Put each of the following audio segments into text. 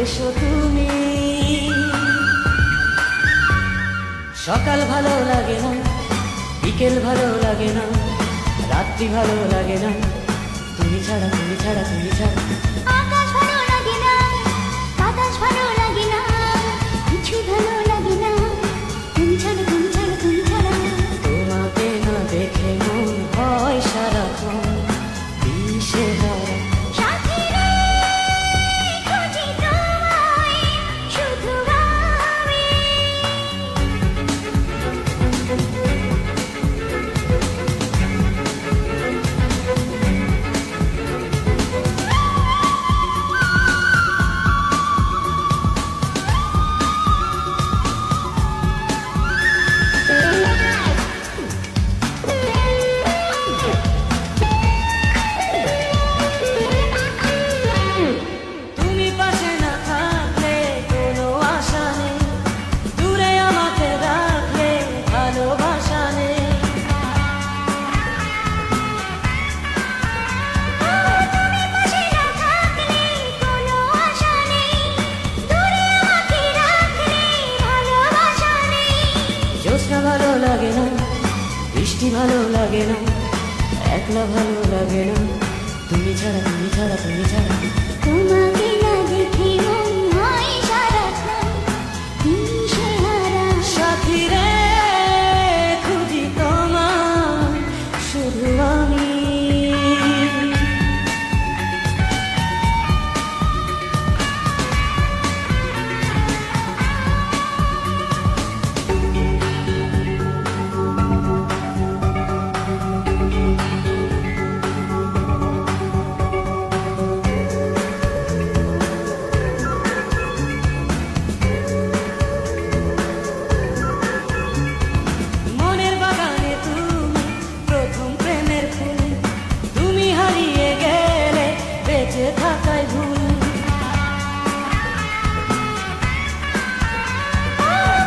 এসো তুমি। সকাল ভালো লাগে না, বিকেল ভালো লাগে না, রাত্রি ভালো লাগে না, তুমি ছাড়া তুমি ছাড়া তুমি ছাড়া। আকাশ ভালো লাগে না, বাতাস ভালো লাগে না, কিছু ভালো লাগে না, তুমি ছাড়া তুমি ছাড়া তুমি ছাড়া। তোমাকে না দেখে মন হয় সারাক্ষণ দিশেহারা। সাথী রে, খুঁজি তোমায়, শুধু আমি। তুমি পাশে না থাকলে কোনো আশা নেই, দূরে আমাকে রাখলে ভালোবাসা নেই। তুমি পাশে না থাকলে কোনো আশা নেই, দূরে আমাকে রাখলে ভালোবাসা নেই। জ্যোৎস্না ভালো লাগে না, বৃষ্টি ভালো লাগে না, একলা ভালো লাগে না, তুমি ছাড়া তুমি ছাড়া তুমি ছাড়া। তোমাকে না দেখে মন হয় সারাক্ষণ দিশেহারা। সাথী রে, খুঁজি তোমায়, শুধু আমি। মনের বাগানে তুমি প্রথম প্রেমের ফুল, তুমি হারিয়ে গেলে বেঁচে থাকাই ভুল।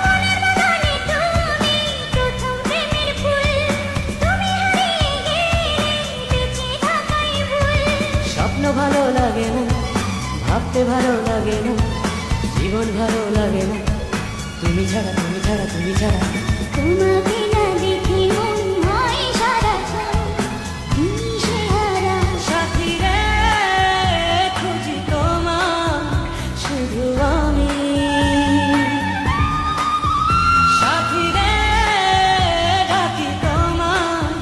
মনের বাগানে তুমি প্রথম প্রেমের ফুল, তুমি হারিয়ে গেলে বেঁচে থাকাই ভুল। স্বপ্ন ভালো লাগে না, ভাবতে ভালো লাগে না, জীবন ভালো লাগে না, তুমি ছাড়া তুমি ছাড়া তুমি ছাড়া। তোমাকে না দেখে মন হয় সারাক্ষণ দিশেহারা। সাথী রে, খুঁজি তোমায়, শুধু আমি। সাথী রে, ডাকি তোমায়,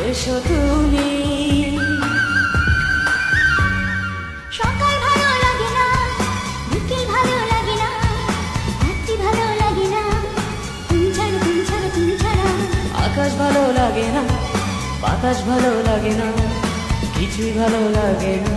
এসো তুমি। সকাল ভালো লাগে না, বিকেল ভালো লাগে না, রাত্রি ভালো লাগে না, তুমি ছাড়া তুমি ছাড়া তুমি ছাড়া। আকাশ ভালো লাগে না, বাতাস ভালো লাগে না, কিছুই ভালো লাগে না,